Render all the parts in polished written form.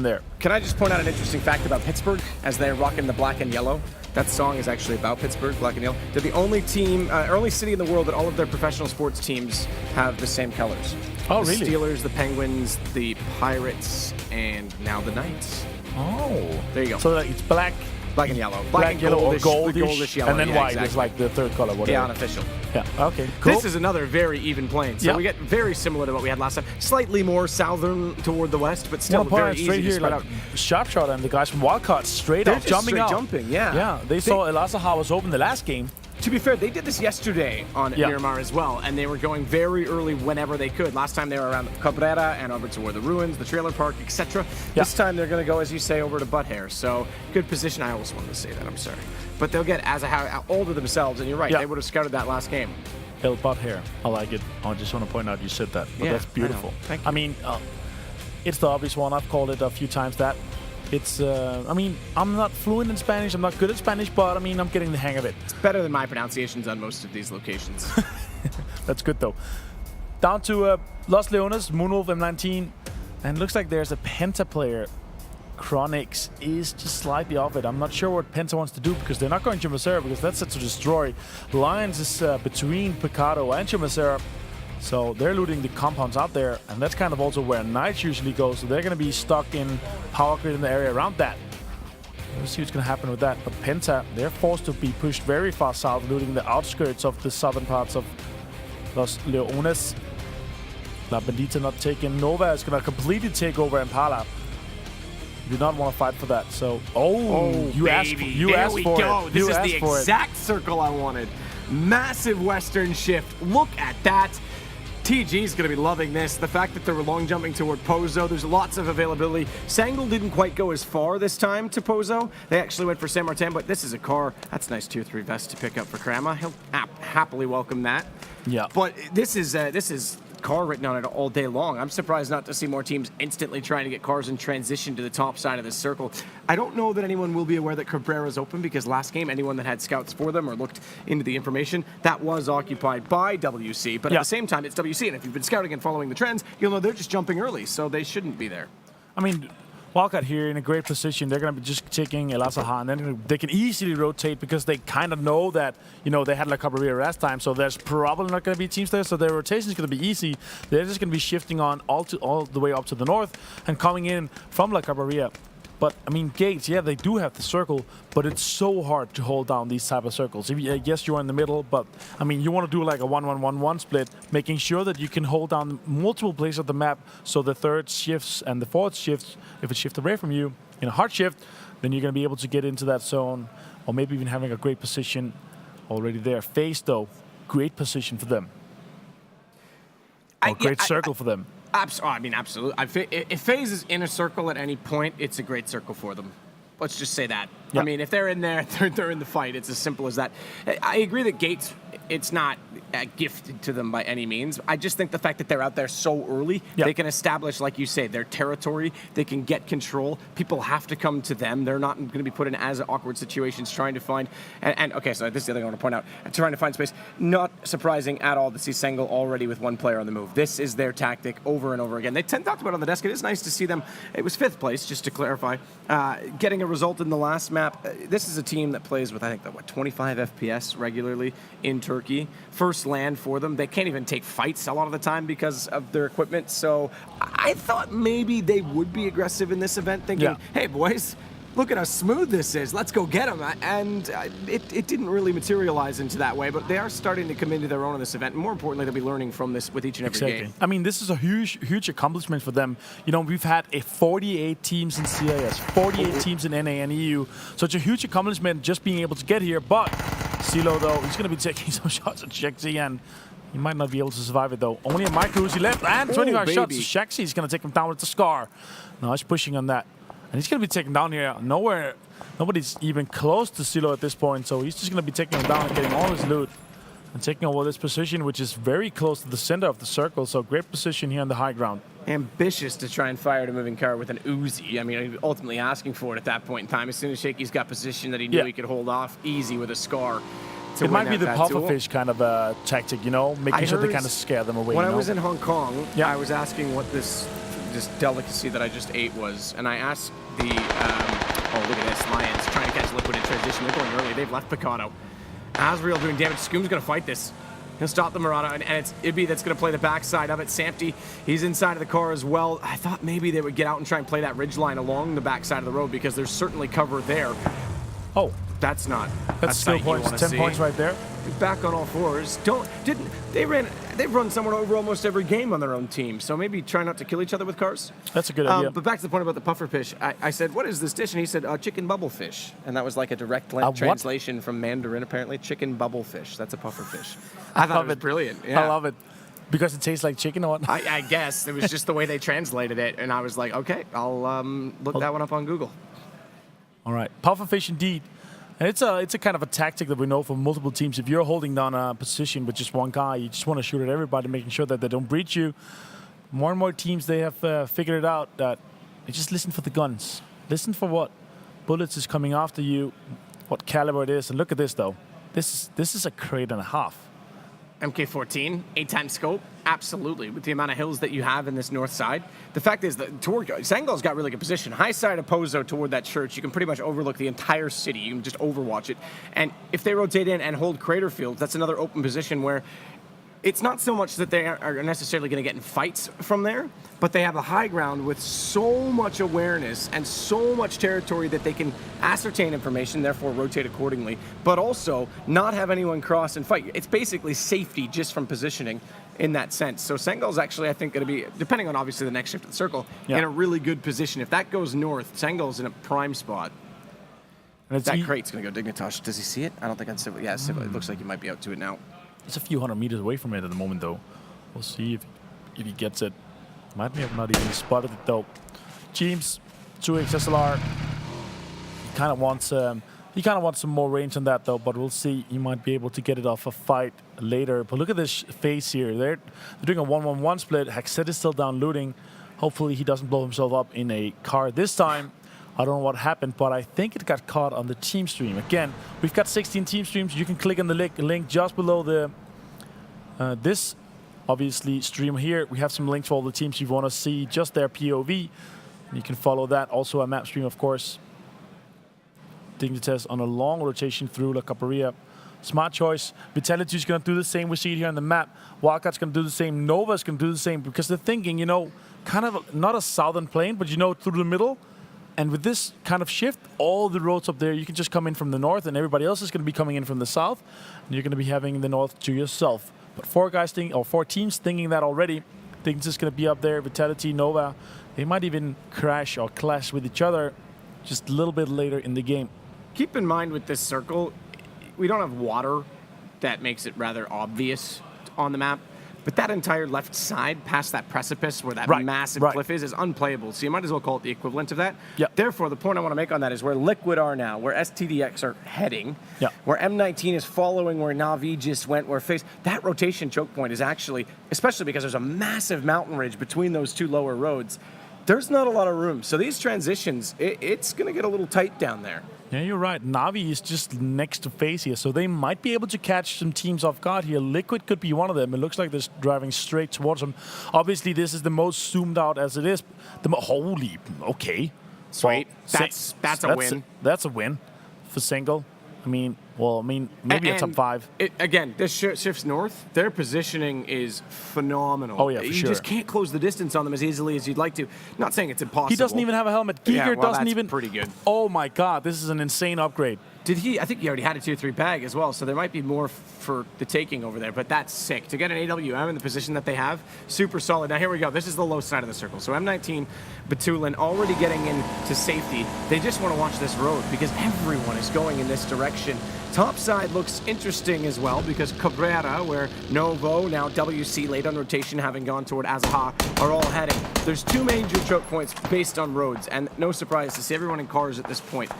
there. Can I just point out an interesting fact about Pittsburgh as they're rocking the black and yellow? That song is actually about Pittsburgh, black and yellow. They're the only team, only city in the world that all of their professional sports teams have the same colors. Oh, the really? Steelers, the Penguins, the Pirates, and now the Knights. Oh. There you go. So it's black and yellow. Black and yellow, goldish, or goldish yellow. and then yeah, white exactly. is like the third color. Whatever. Yeah, unofficial. Yeah, okay, cool. This is another very even plane. So we get very similar to what we had last time. Slightly more southern toward the west, but still very easy to spread out. Sharp shot and the guys from Wildcard straight up jumping out. Jumping, yeah. Yeah, they saw Elazaha was open the last game. To be fair, they did this yesterday on Miramar as well, and they were going very early whenever they could. Last time they were around Cabrera and over toward the ruins, the trailer park, etc. This time they're going to go, as you say, over to Butt Hair. So good position. I always wanted to say that. I'm sorry, but they'll get older themselves, and you're right. They would have scouted that last game. El Butt Hair. I like it. I just want to point out you said that. But that's beautiful. Thank you. I mean, it's the obvious one. I've called it a few times that. It's, I mean, I'm not fluent in Spanish, I'm not good at Spanish, but I mean, I'm getting the hang of it. It's better than my pronunciations on most of these locations. That's good, though. Down to Los Leones, Moonwolf M19, and looks like there's a Penta player. Chronix is just slightly off it. I'm not sure what Penta wants to do because they're not going to Chimacera because that's set to destroy. Lions is between Picado and Chimacera. So they're looting the compounds out there, and that's kind of also where Knights usually go. So they're going to be stuck in power grid in the area around that. We'll see what's going to happen with that. But Penta, they're forced to be pushed very far south, looting the outskirts of the southern parts of Los Leones. La Bendita not taken. Nova is going to completely take over Impala. You do not want to fight for that. So, you asked for it. This is the exact circle I wanted. Massive western shift. Look at that. TG is going to be loving this. The fact that they were long jumping toward Pozo, there's lots of availability. Sangle didn't quite go as far this time to Pozo. They actually went for San Martin, but this is a car. That's a nice tier 3 vest to pick up for Krama. He'll happily welcome that. Yeah. But this is car written on it all day long. I'm surprised not to see more teams instantly trying to get cars in transition to the top side of this circle. I don't know that anyone will be aware that Cabrera's open because last game, anyone that had scouts for them or looked into the information, that was occupied by WC. But at the same time, it's WC, and if you've been scouting and following the trends, you'll know they're just jumping early, so they shouldn't be there. I mean, Wildcard here in a great position. They're going to be just taking Elazaha, and then they can easily rotate because they kind of know that, you know, they had La Cabrera last time, so there's probably not going to be teams there, so their rotation is going to be easy. They're just going to be shifting on all the way up to the north and coming in from La Cabrera. But, I mean, Gates, yeah, they do have the circle, but it's so hard to hold down these type of circles. Yes, you're in the middle, but, I mean, you want to do like a 1-1-1-1 split, making sure that you can hold down multiple places of the map so the third shifts and the fourth shifts. If it shifts away from you in a hard shift, then you're going to be able to get into that zone, or maybe even having a great position already there. FaZe, though, great position for them. Great circle for them. I mean, absolutely. If FaZe is in a circle at any point, it's a great circle for them. Let's just say that. Yep. I mean, if they're in there, they're in the fight. It's as simple as that. I agree that Gates, it's not gifted to them by any means. I just think the fact that they're out there so early, they can establish, like you say, their territory. They can get control. People have to come to them. They're not going to be put in as awkward situations trying to find. And okay, so this is the other thing I want to point out. Trying to find space. Not surprising at all to see Sengel already with one player on the move. This is their tactic over and over again. They talked about it on the desk. It is nice to see them. It was 5th place, just to clarify. Getting a result in the last map. This is a team that plays with, I think, 25 FPS regularly in Turkey. First land for them. They can't even take fights a lot of the time because of their equipment. So I thought maybe they would be aggressive in this event, thinking, hey, boys, look at how smooth this is. Let's go get them. And it didn't really materialize into that way, but they are starting to come into their own in this event. And more importantly, they'll be learning from this with each and every game. I mean, this is a huge accomplishment for them. You know, we've had 48 teams in CIS, 48 teams in NA and EU. So it's a huge accomplishment just being able to get here. But CeeLo, though, he's going to be taking some shots at Shaxi, and he might not be able to survive it, though. Only a micro Uzi left, and 25 shots. Shaxi is going to take him down with the Scar. No, he's pushing on that. And he's going to be taken down here. Nobody's even close to CeeLo at this point, so he's just going to be taking him down and getting all his loot. And taking over this position, which is very close to the center of the circle, so great position here on the high ground. Ambitious to try and fire at a moving car with an Uzi. I mean, ultimately asking for it at that point in time. As soon as Shaky's got position that he knew he could hold off easy with a Scar. It might be the pufferfish kind of tactic, you know, making sure they kind of scare them away. When I was in Hong Kong, I was asking what this this delicacy that I just ate was, and I asked the, oh, look at this, Lions trying to catch Liquid in transition. They're going early. They've left Picado. Asriel doing damage. Scoom's going to fight this. He'll stop the Marauder, and it's Ibby that's going to play the backside of it. Sampty, he's inside of the car as well. I thought maybe they would get out and try and play that ridge line along the backside of the road because there's certainly cover there. Oh. That's not. That's still points. 10 points right there. Back on all fours. They've run someone over almost every game on their own team. So maybe try not to kill each other with cars. That's a good idea. But back to the point about the pufferfish. I said, what is this dish? And he said, chicken bubblefish. And that was like a direct translation from Mandarin, apparently. Chicken bubblefish. That's a pufferfish. I thought it was brilliant. Yeah. I love it. Because it tastes like chicken or what? I guess. It was just the way they translated it. And I was like, okay, I'll look that one up on Google. All right. Pufferfish indeed. And it's a kind of a tactic that we know from multiple teams. If you're holding down a position with just one guy, you just want to shoot at everybody, making sure that they don't breach you. More and more teams, they have figured it out that they just listen for the guns. Listen for what bullets is coming after you, what caliber it is. And look at this, though. This is a crate and a half. MK14, 8-time scope, absolutely. With the amount of hills that you have in this north side. The fact is that Sangol's got really good position. High side of Pozo toward that church, you can pretty much overlook the entire city. You can just overwatch it. And if they rotate in and hold crater fields, that's another open position where it's not so much that they are necessarily going to get in fights from there, but they have a high ground with so much awareness and so much territory that they can ascertain information, therefore rotate accordingly, but also not have anyone cross and fight. It's basically safety just from positioning in that sense. So Sangol's actually, I think, going to be, depending on obviously the next shift of the circle, in a really good position. If that goes north, Sangol's in a prime spot. And that crate's going to go Dignitas. Does he see it? I don't think on Civil. Yeah, Civil. It looks like he might be out to it now. It's a few hundred meters away from it at the moment, though. We'll see if he gets it. Might have not even spotted it, though. James, 2x SLR. He kind of wants some more range on that, though. But we'll see. He might be able to get it off a fight later. But look at this FaZe here. They're doing a 1-1-1 split. Hexet is still down looting. Hopefully he doesn't blow himself up in a car this time. I don't know what happened, but I think it got caught on the team stream. Again, we've got 16 team streams. You can click on the link just below the this, obviously, stream here. We have some links for all the teams you want to see, just their POV. You can follow that. Also a map stream, of course. Dignitas on a long rotation through La Caparia. Smart choice. Vitality is going to do the same. We see it here on the map. Wildcard's going to do the same. Nova's going to do the same because they're thinking, you know, kind of not a southern plane, but, you know, through the middle. And with this kind of shift, all the roads up there, you can just come in from the north, and everybody else is going to be coming in from the south, and you're going to be having the north to yourself. But four teams thinking that already. Dignitas is going to be up there. Vitality, Nova, they might even crash or clash with each other just a little bit later in the game. Keep in mind with this circle, we don't have water. That makes it rather obvious on the map. But that entire left side past that precipice where that massive cliff is unplayable. So you might as well call it the equivalent of that. Yep. Therefore, the point I want to make on that is where Liquid are now, where SetToDestroyX are heading, where M19 is following where Na'Vi just went, where FaZe, that rotation choke point is actually, especially because there's a massive mountain ridge between those two lower roads, there's not a lot of room. So these transitions, it's going to get a little tight down there. Yeah, you're right. Na'Vi is just next to FaZe here, so they might be able to catch some teams off guard here. Liquid could be one of them. It looks like they're driving straight towards them. Obviously, this is the most zoomed out as it is. Holy, okay. Sweet. Well, that's a win. That's a win for Single. Maybe a top 5. Again, this shifts north. Their positioning is phenomenal. Oh, yeah, for sure. You just can't close the distance on them as easily as you'd like to. Not saying it's impossible. He doesn't even have a helmet. Giger doesn't even. Pretty good. Oh, my God. This is an insane upgrade. Did he? I think he already had a tier 3 bag as well, so there might be more for the taking over there, but that's sick. To get an AWM in the position that they have, super solid. Now, here we go. This is the low side of the circle. So M19, Batulin already getting into safety. They just want to watch this road because everyone is going in this direction. Top side looks interesting as well because Cabrera, where Novo, now WC late on rotation, having gone toward Azaha, are all heading. There's 2 major choke points based on roads, and no surprise to see everyone in cars at this point.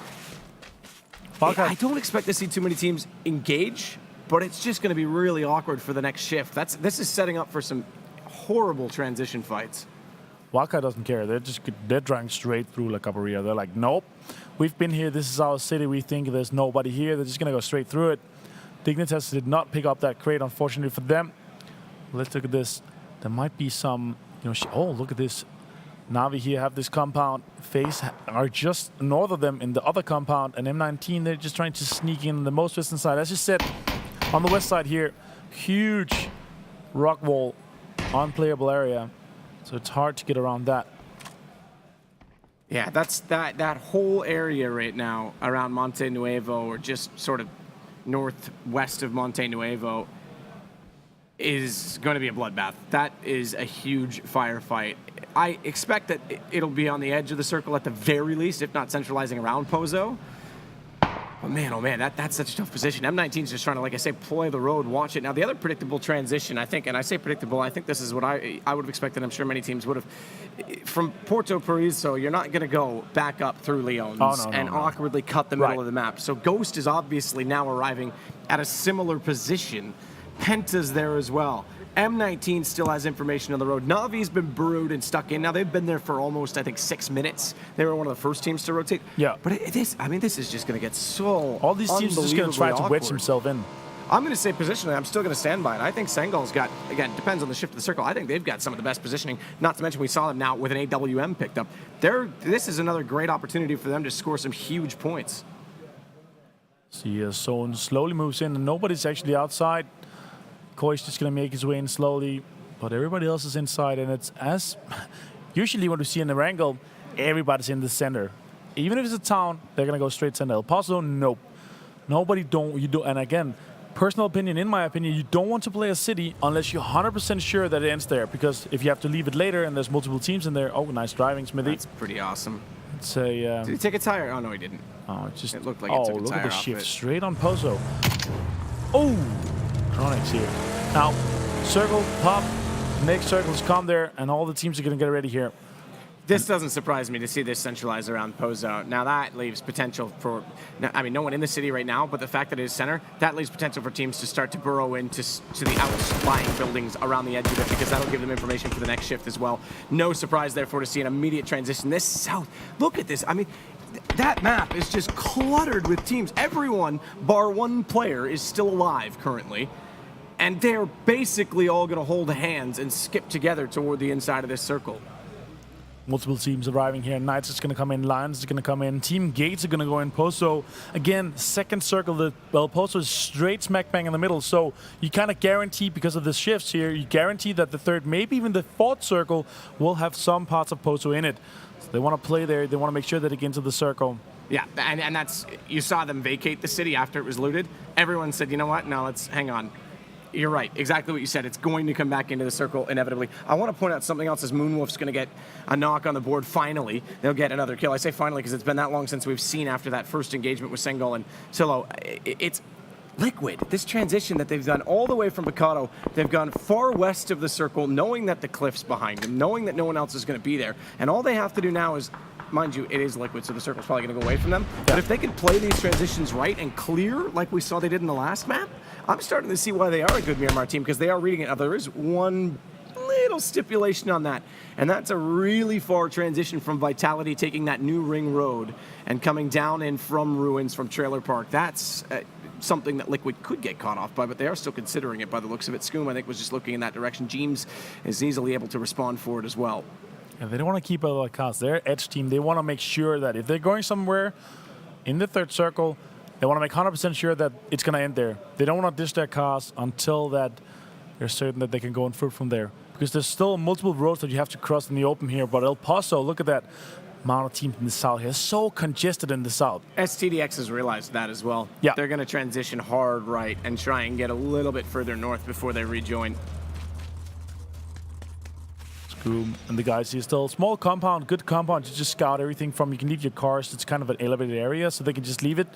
I don't expect to see too many teams engage, but it's just going to be really awkward for the next shift. This is setting up for some horrible transition fights. Wildcard doesn't care. They're driving straight through La Caparia. They're like, nope, we've been here. This is our city. We think there's nobody here. They're just going to go straight through it. Dignitas did not pick up that crate, unfortunately for them. Let's look at this. There might be some, oh, look at this. Na'Vi here have this compound. FaZe are just north of them in the other compound, and M19, they're just trying to sneak in the most western side. As you said, on the west side here, huge rock wall, unplayable area, so it's hard to get around that. Yeah, that's that whole area right now around Monte Nuevo, or just sort of northwest of Monte Nuevo, is going to be a bloodbath. That is a huge firefight. I expect that it'll be on the edge of the circle at the very least, if not centralizing around Pozo. But man, oh man, that's such a tough position. M19's just trying to, like I say, play the road, watch it. Now, the other predictable transition, I think, and I say predictable, I think this is what I would have expected, I'm sure many teams would have. From Porto Paraiso, you're not going to go back up through Leon's awkwardly cut the middle of the map. So Ghost is obviously now arriving at a similar position. Penta's there as well. M19 still has information on the road. Navi's been brewed and stuck in. Now, they've been there for almost, I think, 6 minutes. They were one of the first teams to rotate. Yeah. But this is just going to get so all these teams are just going to try to wedge themselves in. I'm going to say positionally, I'm still going to stand by it. I think Sengal's got, again, depends on the shift of the circle. I think they've got some of the best positioning. Not to mention we saw them now with an AWM picked up. This is another great opportunity for them to score some huge points. See, Zone slowly moves in, and nobody's actually outside. Koi's just going to make his way in slowly, but everybody else is inside, and it's as usually what we see in the wrangle, everybody's in the center. Even if it's a town, they're going to go straight center. El Paso, nope. And again, personal opinion, in my opinion, you don't want to play a city unless you're 100% sure that it ends there, because if you have to leave it later and there's multiple teams in there, oh, nice driving, Smithy. That's pretty awesome. It's a, did he take a tire? Oh, no, he didn't. Oh, it looked like it took a tire. Look at the off shift it. straight on Pozo. Oh! Chronix here. Now, circle, pop, next circles come there, and all the teams are going to get ready here. This doesn't surprise me to see this centralized around Pozo. Now, that leaves potential for, I mean, no one in the city right now, but the fact that it is center, that leaves potential for teams to start to burrow into the outlying buildings around the edge of it, because that'll give them information for the next shift as well. No surprise, therefore, to see an immediate transition. This south, look at this. I mean, that map is just cluttered with teams. Everyone, bar one player, is still alive currently. And they're basically all going to hold hands and skip together toward the inside of this circle. Multiple teams arriving here. Knights is going to come in. Lions is going to come in. TeamGates are going to go in. Pozo, again, second circle. Pozo is straight smack bang in the middle. So you kind of guarantee, because of the shifts here, you guarantee that the third, maybe even the fourth circle will have some parts of Pozo in it. So they want to play there. They want to make sure that they get into the circle. Yeah, and that's, you saw them vacate the city after it was looted. Everyone said, you know what? No, let's hang on. You're right. Exactly what you said. It's going to come back into the circle inevitably. I want to point out something else as Moonwolf's going to get a knock on the board finally. They'll get another kill. I say finally because it's been that long since we've seen after that first engagement with Sengal and Silo. It's Liquid. This transition that they've done all the way from Picado, they've gone far west of the circle, knowing that the cliff's behind them, knowing that no one else is going to be there. And all they have to do now is, mind you, it is Liquid, so the circle's probably going to go away from them. Yeah. But if they can play these transitions right and clear, like we saw they did in the last map, I'm starting to see why they are a good Miramar team, because they are reading it. Now, there is one little stipulation on that, and that's a really far transition from Vitality taking that new ring road and coming down in from Ruins from Trailer Park. That's something that Liquid could get caught off by, but they are still considering it by the looks of it. Scoom, I think, was just looking in that direction. James is easily able to respond for it as well. And they don't want to keep all the costs. They're edge team. They want to make sure that if they're going somewhere in the third circle, they want to make 100% sure that it's going to end there. They don't want to dish their cars until that they're certain that they can go and fruit from there. Because there's still multiple roads that you have to cross in the open here. But El Paso, look at that amount of teams in the south here. So congested in the south. SetToDestroyX has realized that as well. Yeah. They're going to transition hard right and try and get a little bit further north before they rejoin. And the guys here still small compound, good compound. You just scout everything from. You can leave your cars. It's kind of an elevated area, so they can just leave it.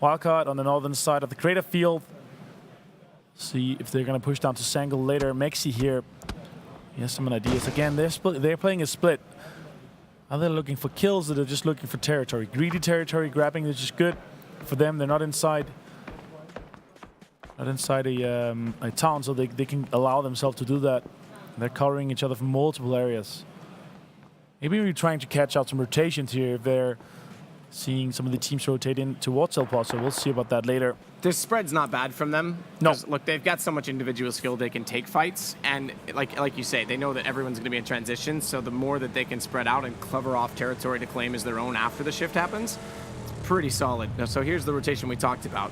Wildcard on the northern side of the crater field. See if they're going to push down to Sangle later. Mexi here. He has some ideas. Again, they're playing a split. Are they looking for kills, or they're just looking for territory? Greedy territory grabbing is just good for them. They're not inside a town, so they can allow themselves to do that. They're covering each other from multiple areas. Maybe we're trying to catch out some rotations here if they're seeing some of the teams rotate in towards El Paso. We'll see about that later. This spread's not bad from them. No. Look, they've got so much individual skill they can take fights, and like you say, they know that everyone's going to be in transition, so the more that they can spread out and cover off territory to claim as their own after the shift happens, it's pretty solid. Now, so here's the rotation we talked about.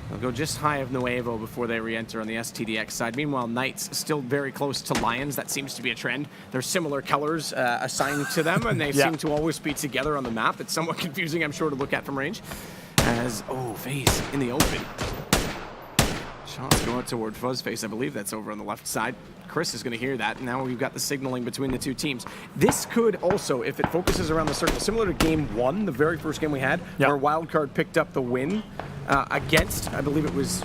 They'll go just high of Nuevo before they re-enter on the STDX side. Meanwhile, Knights still very close to Lions. That seems to be a trend. There's similar colors assigned to them, and they seem to always be together on the map. It's somewhat confusing, I'm sure, to look at from range. As, FaZe in the open. Shots go out toward FuzzFace. I believe that's over on the left side. Chris is going to hear that. Now we've got the signaling between the two teams. This could also, if it focuses around the circle, similar to game 1, the very first game we had, where Wildcard picked up the win against, I believe it was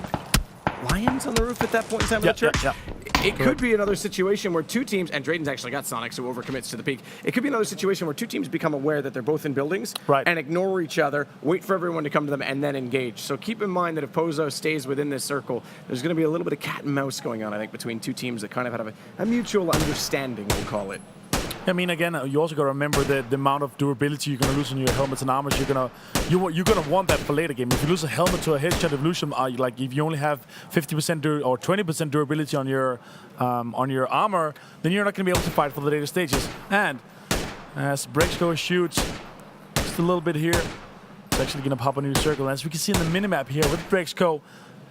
Lions on the roof at that point in time of the church. It could be another situation where two teams, and Drayden's actually got Sonic, so overcommits to the peak. It could be another situation where two teams become aware that they're both in buildings and ignore each other, wait for everyone to come to them, and then engage. So keep in mind that if Pozo stays within this circle, there's going to be a little bit of cat and mouse going on, I think, between two teams that kind of have a mutual understanding, we'll call it. I mean, again, you also got to remember the amount of durability you're going to lose on your helmets and armors. You're gonna want that for later game. If you lose a helmet to a headshot evolution, like if you only have 50% or 20% durability on your armor, then you're not going to be able to fight for the later stages. And as Brexco shoots just a little bit here, it's actually going to pop a new circle. As we can see in the minimap here with Brexco,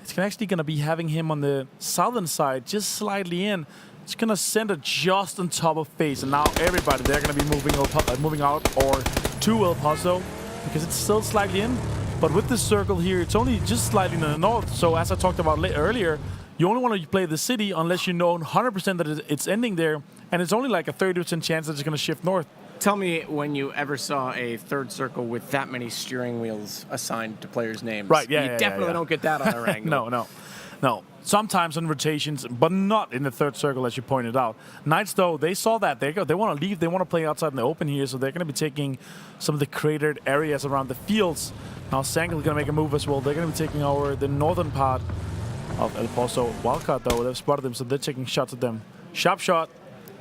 it's actually going to be having him on the southern side, just slightly in. It's going to send it just on top of FaZe, and now everybody, they're going to be moving out or to El Paso because it's still slightly in. But with this circle here, it's only just slightly in the north. So as I talked about earlier, you only want to play the city unless you know 100% that it's ending there, and it's only like a 30% chance that it's going to shift north. Tell me when you ever saw a third circle with that many steering wheels assigned to players' names. Right, you definitely don't get that on a angle. No. Sometimes on rotations, but not in the third circle, as you pointed out. Knights, though, they saw that. They want to leave. They want to play outside in the open here, so they're going to be taking some of the cratered areas around the fields. Now, Sangle is going to make a move as well. They're going to be taking over the northern part of El Paso. Wildcard, though, they've spotted them, so they're taking shots at them. Sharp shot,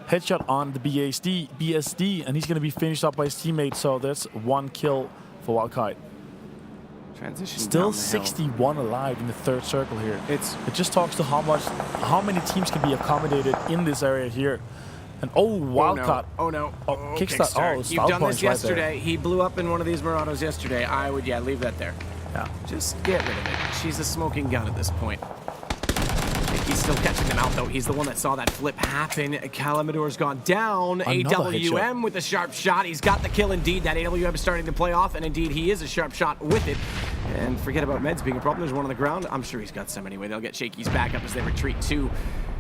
headshot on the BSD, and he's going to be finished up by his teammate, so that's one kill for Wildcard. Transition still 61 alive in the third circle here. It just talks to how many teams can be accommodated in this area here. And Wildcard. Oh no. Kickstart. You've done this yesterday. Right, he blew up in one of these Murados yesterday. I would, leave that there. Yeah. Just get rid of it. She's a smoking gun at this point. He's still catching them out, though. He's the one that saw that flip happen. Calamador's gone down. Another AWM with a sharp shot. He's got the kill, indeed. That AWM is starting to play off, and indeed, he is a sharp shot with it. And forget about meds being a problem. There's one on the ground. I'm sure he's got some anyway. They'll get Shaky's back up as they retreat to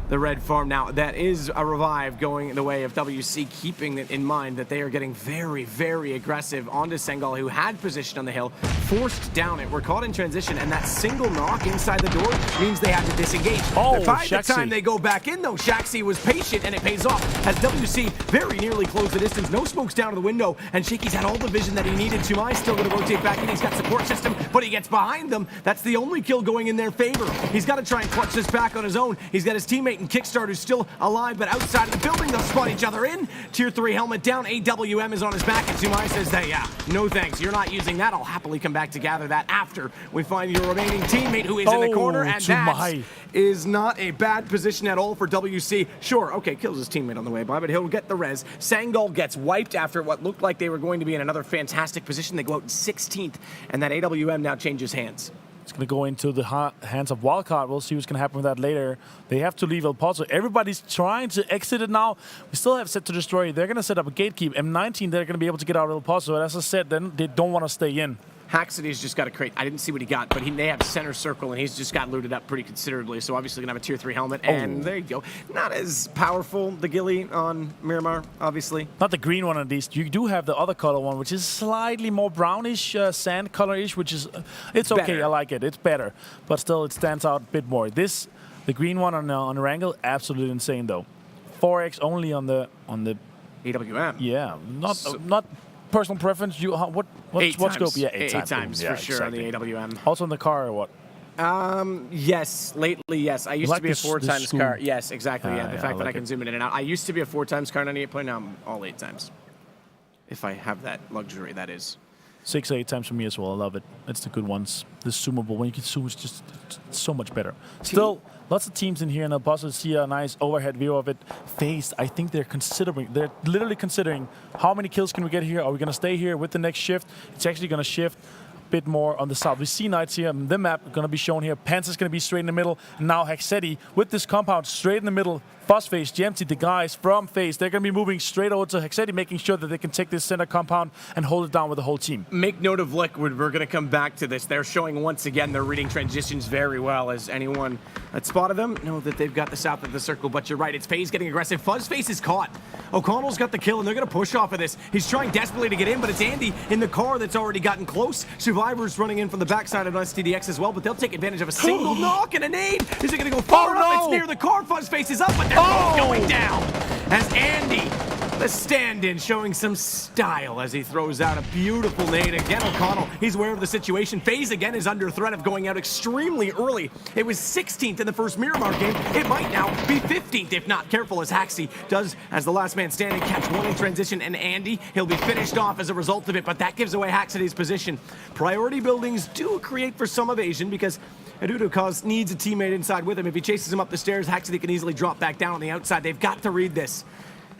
the red farm. Now, that is a revive going the way of WC, keeping it in mind that they are getting very, very aggressive onto Sengal, who had position on the hill, forced down it. We're caught in transition, and that single knock inside the door means they had to disengage. By the time they go back in, though, Shaxi was patient, and it pays off as WC very nearly closed the distance. No smokes down to the window, and Shaky's had all the vision that he needed. Tumai still going to rotate back in. He's got support system, but he gets behind them. That's the only kill going in their favor. He's got to try and clutch this back on his own. He's got his teammate and Kickstart who's still alive, but outside of the building, they'll spot each other in. Tier 3 helmet down. AWM is on his back, and Tumai says that, no thanks, you're not using that. I'll happily come back to gather that after we find your remaining teammate who is in the corner, and that is not a bad position at all for WC. Sure, okay, kills his teammate on the way by, but he'll get the res. Sangal gets wiped after what looked like they were going to be in another fantastic position. They go out in 16th, and that AWM now changes hands. It's going to go into the hands of Wildcard. We'll see what's going to happen with that later. They have to leave El Paso. Everybody's trying to exit it now. We still have SetToDestroy. They're going to set up a gatekeep. M19, they're going to be able to get out of El Paso. And as I said, then they don't want to stay in. Haxity's just got a crate. I didn't see what he got, but they have center circle, and he's just got looted up pretty considerably. So obviously going to have a tier 3 helmet, and there you go. Not as powerful, the ghillie on Miramar, obviously. Not the green one at least. You do have the other color one, which is slightly more brownish, sand color-ish, which is, it's okay, better. I like it. It's better, but still it stands out a bit more. The green one on the Wrangle, absolutely insane though. 4x only on the AWM. Yeah, not personal preference. What scope? Yeah, eight times for sure exactly. On the AWM. Also in the car or what? Yes, lately, yes. I used to be a 4 times car. Yes, exactly. The fact that I can zoom in and out. I used to be a 4 times car 98 point. Now I'm all 8 times. If I have that luxury, that is. 6 or 8 times for me as well. I love it. It's the good ones. The zoomable. When you can zoom, it's just so much better. Still, lots of teams in here, and I'll possibly see a nice overhead view of it. FaZe, I think they're literally considering how many kills can we get here? Are we going to stay here with the next shift? It's actually going to shift a bit more on the south. We see Knights here. The map going to be shown here. Panta's going to be straight in the middle. And now Hexeti with this compound straight in the middle. FaZe, GMT, the guys from FaZe, they're going to be moving straight over to Hexeti, making sure that they can take this center compound and hold it down with the whole team. Make note of Liquid. We're going to come back to this. They're showing once again they're reading transitions very well. As anyone that spotted them know that they've got the south of the circle, but you're right. It's FaZe getting aggressive. FaZe is caught. O'Connell's got the kill, and they're going to push off of this. He's trying desperately to get in, but it's Andy in the car that's already gotten close. Survivor's running in from the backside of SetToDestroyX as well, but they'll take advantage of a single knock and a nade. Is it going to go far enough? It's near the car. FaZe is up, but they're both going down. As Andy, the stand-in, showing some style as he throws out a beautiful nade. Again, O'Connell, he's aware of the situation. FaZe again is under threat of going out extremely early. It was 16th in the first Miramar game. It might now be 15th if not careful, as Haxi does, as the last man standing, catch one in transition, and Andy, he'll be finished off as a result of it, but that gives away Haxiti's position. Priority buildings do create for some evasion because Adudukaz needs a teammate inside with him. If he chases him up the stairs, Haxiti can easily drop back down on the outside. They've got to read this.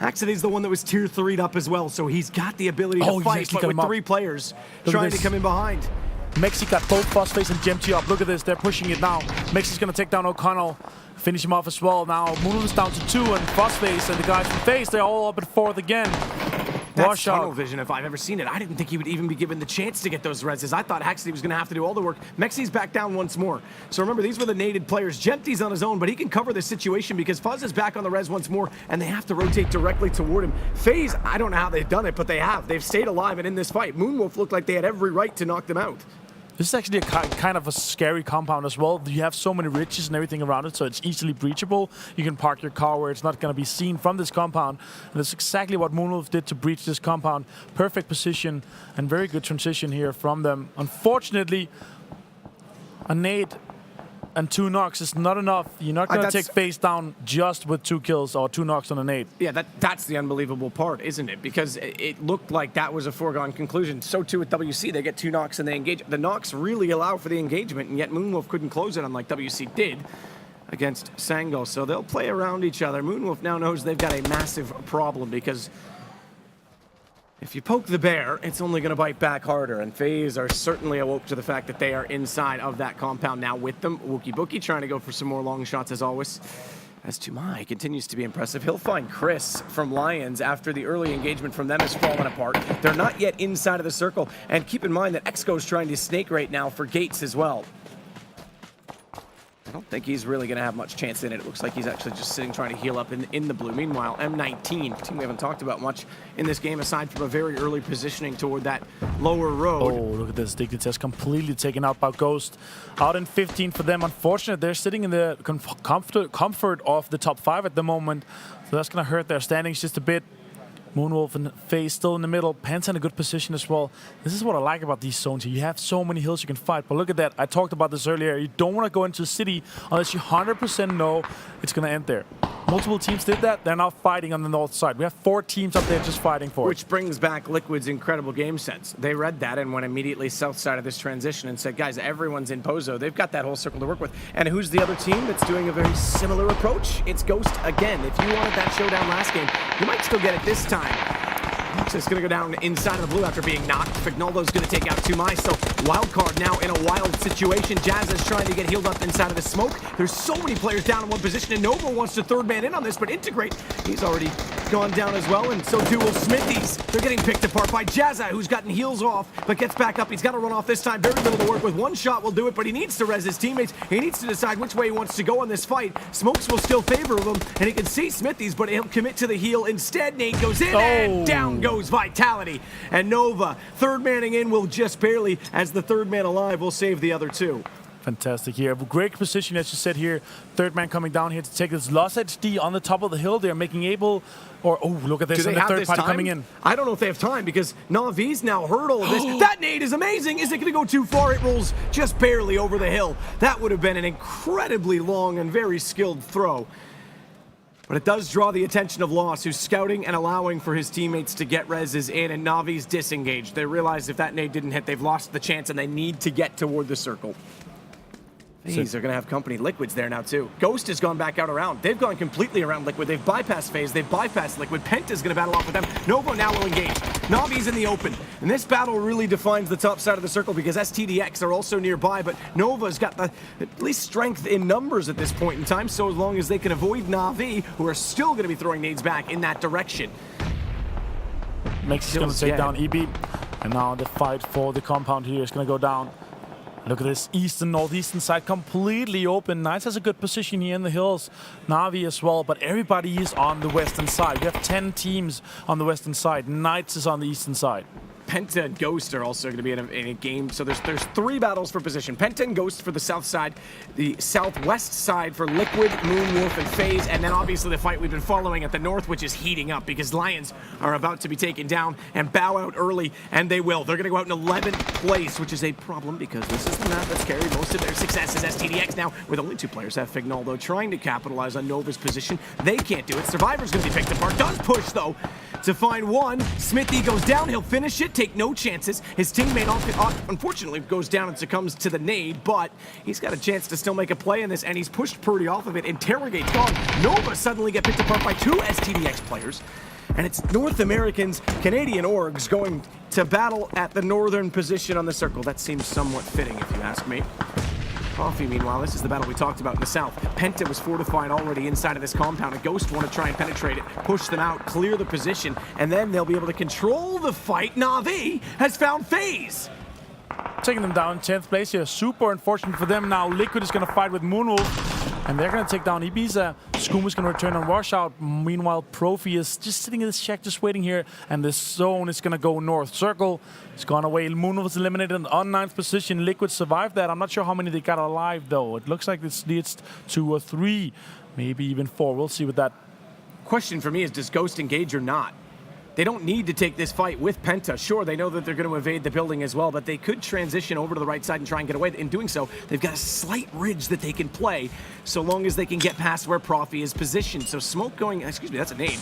Haxiti's the one that was tier 3'd up as well, so he's got the ability to fight, but with 3 players trying to come in behind. Mexi got both FaZe and GMT up. Look at this, they're pushing it now. Mexi's gonna take down O'Connell, finish him off as well. Now Moonwolf is down to 2, and FaZe and the guys from FaZe, they're all up at 4th again. That's tunnel vision if I've ever seen it. I didn't think he would even be given the chance to get those reses. I thought Haxiti was going to have to do all the work. Mexi's back down once more. So remember, these were the nated players. Gempty's on his own, but he can cover this situation because Fuzz is back on the res once more, and they have to rotate directly toward him. FaZe, I don't know how they've done it, but they have. They've stayed alive and in this fight. Moonwolf looked like they had every right to knock them out. This is actually a kind of a scary compound as well. You have so many riches and everything around it, so it's easily breachable. You can park your car where it's not going to be seen from this compound. And that's exactly what Moonwolf did to breach this compound. Perfect position and very good transition here from them. Unfortunately, a nade and 2 knocks is not enough. You're not going to take FaZe down just with 2 kills or 2 knocks on a nade. Yeah, that's the unbelievable part, isn't it? Because it looked like that was a foregone conclusion. So too with WC. They get 2 knocks and they engage. The knocks really allow for the engagement, and yet Moonwolf couldn't close it unlike WC did against Sango. So they'll play around each other. Moonwolf now knows they've got a massive problem because if you poke the bear, it's only going to bite back harder, and FaZe are certainly awoke to the fact that they are inside of that compound now with them. Wookie Bookie trying to go for some more long shots as always. As Tumai continues to be impressive. He'll find Chris from Lions after the early engagement from them has fallen apart. They're not yet inside of the circle, and keep in mind that Exco's trying to snake right now for Gates as well. I don't think he's really going to have much chance in it. It looks like he's actually just sitting trying to heal up in the blue. Meanwhile, M19, team we haven't talked about much in this game aside from a very early positioning toward that lower road. Oh, look at this. Dignitas completely taken out by Ghost. Out in 15 for them. Unfortunately, they're sitting in the comfort of the top 5 at the moment. So that's going to hurt their standings just a bit. Moonwolf and FaZe still in the middle. Penta in a good position as well. This is what I like about these zones here. You have so many hills you can fight. But look at that. I talked about this earlier. You don't want to go into a city unless you 100% know it's going to end there. Multiple teams did that. They're now fighting on the north side. We have 4 teams up there just fighting for it. Which brings back Liquid's incredible game sense. They read that and went immediately south side of this transition and said, guys, everyone's in Pozo. They've got that whole circle to work with. And who's the other team that's doing a very similar approach? It's Ghost again. If you wanted that showdown last game, you might still get it this time. It's going to go down inside of the blue after being knocked. Fignaldo's going to take out Tumai. So Wildcard now in a wild situation. Jazz is trying to get healed up inside of the smoke. There's so many players down in one position, and Nova wants to third man in on this, but Integrate, he's already gone down as well, and so too will Smithies. They're getting picked apart by Jazza, who's gotten heals off, but gets back up. He's got to run off this time. Very little to work with. 1 shot will do it, but he needs to res his teammates. He needs to decide which way he wants to go on this fight. Smokes will still favor him, and he can see Smithies, but he'll commit to the heal. Instead, Nate goes in, and down goes Vitality. And Nova, third manning in, will just barely, as the third man alive, will save the other 2. Fantastic here. Great position, as you said here. Third man coming down here to take this Lost HD on the top of the hill. They're making able, or, oh, look at this, and the third party coming in. I don't know if they have time because Navi's now heard all of this. That nade is amazing. Is it going to go too far? It rolls just barely over the hill. That would have been an incredibly long and very skilled throw. But it does draw the attention of Loss, who's scouting and allowing for his teammates to get reses in, and Navi's disengaged. They realize if that nade didn't hit, they've lost the chance, and they need to get toward the circle. FaZe are going to have company. Liquid's there now, too. Ghost has gone back out around. They've gone completely around Liquid. They've bypassed FaZe. They've bypassed Liquid. Penta's going to battle off with them. Nova now will engage. Navi's in the open. And this battle really defines the top side of the circle because SetToDestroyX are also nearby, but Nova's got the at least strength in numbers at this point in time, so as long as they can avoid Navi, who are still going to be throwing nades back in that direction. Makes is going to take down EB. And now the fight for the compound here is going to go down. Look at this eastern, northeastern side completely open. Knights has a good position here in the hills. Navi as well, but everybody is on the western side. We have 10 teams on the western side. Knights is on the eastern side. Penta and Ghost are also going to be in a game. So there's 3 battles for position. Penta and Ghost for the south side, the southwest side for Liquid, Moonwolf, and FaZe, and then obviously the fight we've been following at the north, which is heating up because Lions are about to be taken down and bow out early, and they will. They're going to go out in 11th place, which is a problem because this is the map that's carried most of their successes. SetToDestroyX now, with only 2 players, have Fignal, though, trying to capitalize on Nova's position. They can't do it. Survivor's going to be picked apart. Does push, though, to find one. Smithy goes down. He'll finish it. Take no chances. His teammate unfortunately goes down and succumbs to the nade, but he's got a chance to still make a play in this, and he's pushed Purdy off of it. Interrogate gone. Nova suddenly get picked apart by 2 SetToDestroyX players, and it's North Americans, Canadian orgs going to battle at the northern position on the circle. That seems somewhat fitting, if you ask me. Coffee, meanwhile, this is the battle we talked about in the south. Penta was fortified already inside of this compound. A Ghost want to try and penetrate it, push them out, clear the position, and then they'll be able to control the fight. Na'Vi has found FaZe. Taking them down in 10th place here. Super unfortunate for them now. Liquid is going to fight with Moonwolf, and they're going to take down Ibiza. Skoom is going to return on washout. Meanwhile, Profi is just sitting in this shack, just waiting here, and the zone is going to go north. Circle has gone away. Moonwolf is eliminated on 9th position. Liquid survived that. I'm not sure how many they got alive, though. It looks like this leads 2 or 3, maybe even 4. We'll see with that. Question for me is, does Ghost engage or not? They don't need to take this fight with Penta. Sure, they know that they're going to evade the building as well, but they could transition over to the right side and try and get away. In doing so, they've got a slight ridge that they can play, so long as they can get past where Profi is positioned. So smoke going, excuse me, that's a nade.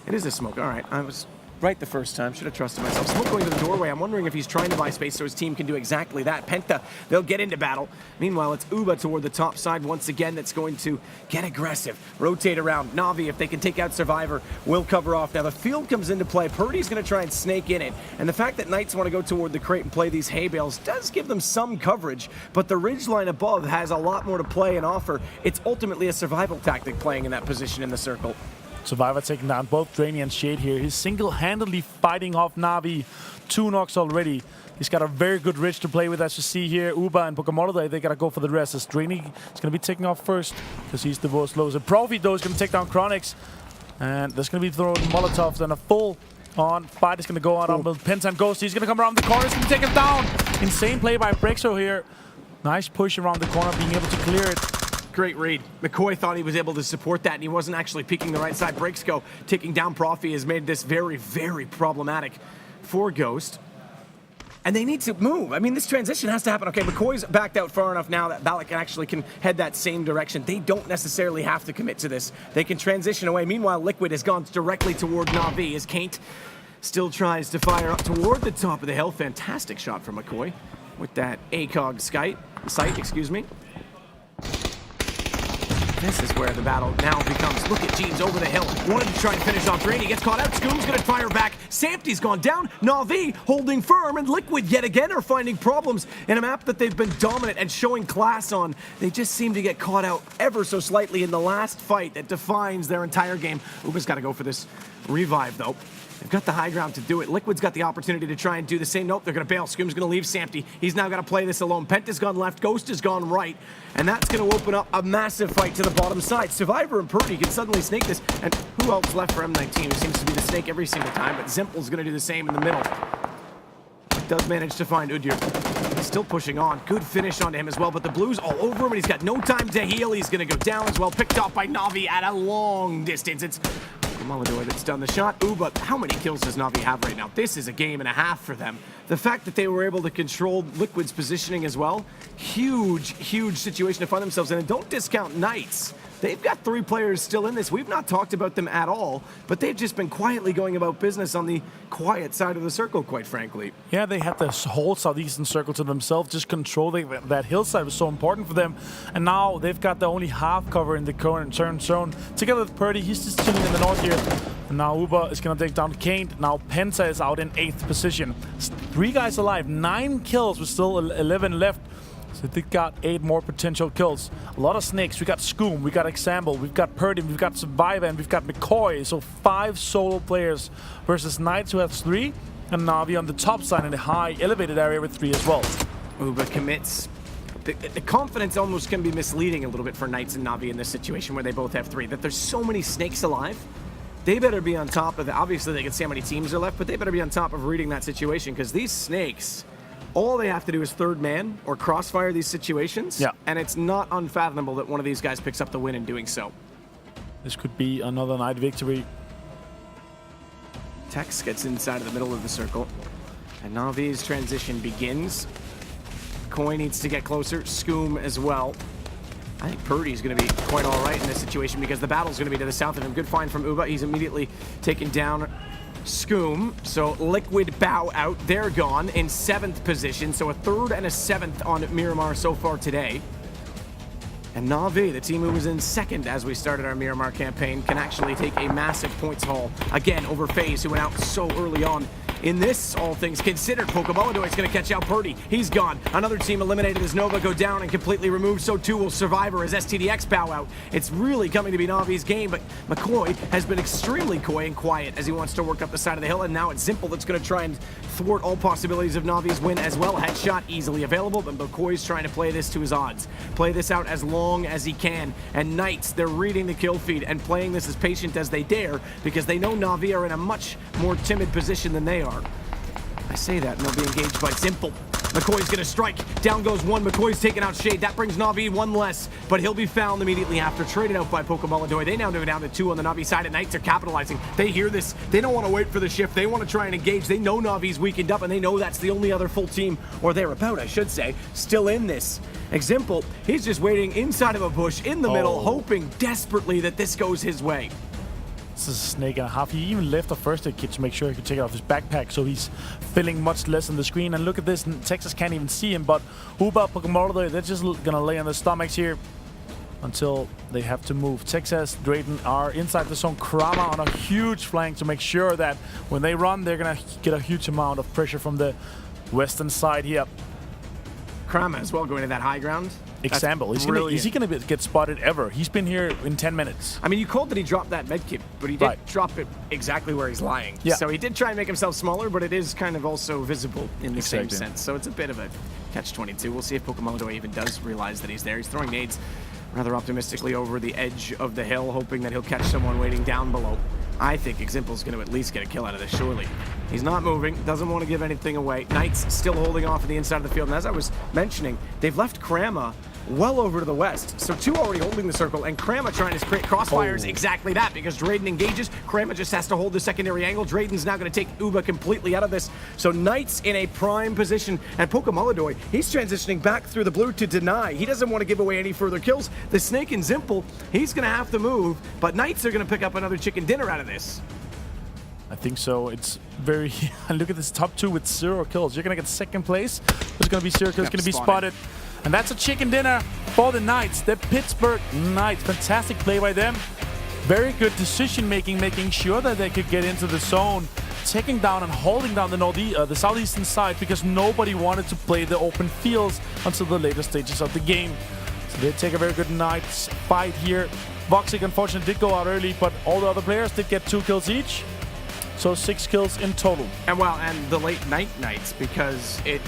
It is a smoke, all right. I was right the first time, should have trusted myself. Smoke going to the doorway. I'm wondering if he's trying to buy space so his team can do exactly that. Penta, they'll get into battle. Meanwhile, it's Uba toward the top side once again that's going to get aggressive, rotate around. Navi, if they can take out Survivor, will cover off. Now the field comes into play. Purdy's going to try and snake in it, and the fact that Knights want to go toward the crate and play these hay bales does give them some coverage, but the ridge line above has a lot more to play and offer. It's ultimately a survival tactic playing in that position in the circle. Survivor taking down both Drainy and Shade here. He's single-handedly fighting off Navi. 2 knocks already. He's got a very good ridge to play with, as you see here. Uba and Pokémon, they got to go for the rest. As Drainy is going to be taking off first because he's the most low. And Profi, though, is going to take down Chronix. And there's going to be throwing Molotovs, and a full-on fight is going to go on with Penta and Ghost. He's going to come around the corner. He's going to take him down. Insane play by Brexo here. Nice push around the corner, being able to clear it. Great read. McCoy thought he was able to support that, and he wasn't actually peeking the right side. Breaksco taking down Profi has made this very, very problematic for Ghost. And they need to move. I mean, this transition has to happen. Okay, McCoy's backed out far enough now that Balak actually can head that same direction. They don't necessarily have to commit to this. They can transition away. Meanwhile, Liquid has gone directly toward Na'Vi as Kaint still tries to fire up toward the top of the hill. Fantastic shot from McCoy with that ACOG sight, excuse me. This is where the battle now becomes. Look at Jeans over the hill. Wanted to try and finish off Drainy. Gets caught out. Skoom's going to fire back. Sampty's gone down. Na'Vi holding firm. And Liquid yet again are finding problems in a map that they've been dominant and showing class on. They just seem to get caught out ever so slightly in the last fight that defines their entire game. Uba's got to go for this revive, though. They've got the high ground to do it. Liquid's got the opportunity to try and do the same. Nope, they're going to bail. Skoom's going to leave Sampty. He's now got to play this alone. Penta's gone left. Ghost has gone right. And that's going to open up a massive fight to the bottom side. Survivor and Purdy can suddenly snake this. And who else left for M19? Who seems to be the snake every single time. But Zimple's going to do the same in the middle. Does manage to find Udyr. He's still pushing on. Good finish onto him as well. But the Blues all over him. And he's got no time to heal. He's going to go down as well. Picked off by Na'Vi at a long distance. It's Molodor that's done the shot. Ooh, but how many kills does Na'Vi have right now? This is a game and a half for them. The fact that they were able to control Liquid's positioning as well, huge, huge situation to find themselves in. And don't discount Knights. they've got 3 players still in this. We've not talked about them at all, but they've just been quietly going about business on the quiet side of the circle, quite frankly. Yeah, they had this whole southeastern circle to themselves, just controlling that hillside was so important for them. And now they've got the only half cover in the current turn zone. Together with Purdy, he's just chilling in the north here. And now Uber is going to take down Kane. Now Penta is out in 8th position. 3 guys alive, 9 kills with still 11 left. So they got 8 more potential kills. A lot of snakes. We got Scoom, we got Example, we've got Purdy, we've got Survivor, and we've got McCoy. So 5 solo players versus Knights, who have 3. And Na'Vi on the top side in the high elevated area with 3 as well. Uber commits. The confidence almost can be misleading a little bit for Knights and Na'Vi in this situation where they both have 3. That there's so many snakes alive. They better be on top of it. Obviously, they can see how many teams are left, but they better be on top of reading that situation, because these snakes, all they have to do is third man or crossfire these situations, and it's not unfathomable that one of these guys picks up the win in doing so. This could be another Knight victory. Tex gets inside of the middle of the circle, and Na'Vi's transition begins. Koi needs to get closer, Scoom as well. I think Purdy's going to be quite all right in this situation because the battle's going to be to the south of him. Good find from Uba. He's immediately taken down Scoom. So Liquid bow out. They're gone in 7th position. So a 3rd and a 7th on Miramar so far today. And Na'Vi, the team who was in 2nd as we started our Miramar campaign, can actually take a massive points haul again over FaZe, who went out so early on. In this, all things considered, Pokemon is going to catch out Purdy. He's gone. Another team eliminated as Nova go down and completely removed. So too will Survivor as SetToDestroyX bow out. It's really coming to be Na'Vi's game, but McCoy has been extremely coy and quiet as he wants to work up the side of the hill, and now it's Zimple that's going to try and thwart all possibilities of Na'Vi's win as well. Headshot easily available, but McCoy's trying to play this to his odds. Play this out as long as he can. And Knights, they're reading the kill feed and playing this as patient as they dare, because they know Na'Vi are in a much more timid position than they are. I say that, and they'll be engaged by Zimple. McCoy's gonna strike. Down goes 1. McCoy's taking out Shade. That brings Na'Vi 1 less, but he'll be found immediately after. Traded out by Pokemon. They now go down to 2 on the Na'Vi side, and Knights are capitalizing. They hear this. They don't want to wait for the shift. They want to try and engage. They know Na'Vi's weakened up, and they know that's the only other full team, or thereabout, I should say, still in this. Example, he's just waiting inside of a bush in the middle, hoping desperately that this goes his way. This is a snake and a half. He even left a first aid kit to make sure he could take it off his backpack, so he's filling much less on the screen. And look at this, Texas can't even see him, but Uba, Pokemon, they're just gonna lay on their stomachs here until they have to move. Texas, Drayton are inside the zone. Krama on a huge flank to make sure that when they run, they're gonna get a huge amount of pressure from the western side here. Krama as well going to that high ground. Example, is he going to get spotted ever? He's been here in 10 minutes. I mean, you called that he dropped that medkit, but he did drop it exactly where he's lying. Yeah. So he did try and make himself smaller, but it is kind of also visible in the same sense. So it's a bit of a catch-22. We'll see if Pokemon even does realize that he's there. He's throwing nades rather optimistically over the edge of the hill, hoping that he'll catch someone waiting down below. I think Eximple's going to at least get a kill out of this, surely. He's not moving, doesn't want to give anything away. Knights still holding off on the inside of the field. And as I was mentioning, they've left Krama well over to the west. So 2 already holding the circle, and Krama trying to create crossfires. Exactly that, because Drayden engages. Krama just has to hold the secondary angle. Drayden's now going to take Uba completely out of this. So Knights in a prime position, and Pokemon, he's transitioning back through the blue to deny. He doesn't want to give away any further kills. The Snake and Zimple, he's going to have to move, but Knights are going to pick up another chicken dinner out of this. I think so. It's very... Look at this top 2 with 0 kills. You're going to get 2nd place. There's going to be 0 kills. Going to be spotted. And that's a chicken dinner for the Knights. The Pittsburgh Knights. Fantastic play by them. Very good decision making sure that they could get into the zone, taking down and holding down the southeastern side, because nobody wanted to play the open fields until the later stages of the game. So they take a very good Knights fight here. Voxic, unfortunately, did go out early, but all the other players did get 2 kills each. So 6 kills in total. And well, and the late night Knights, because it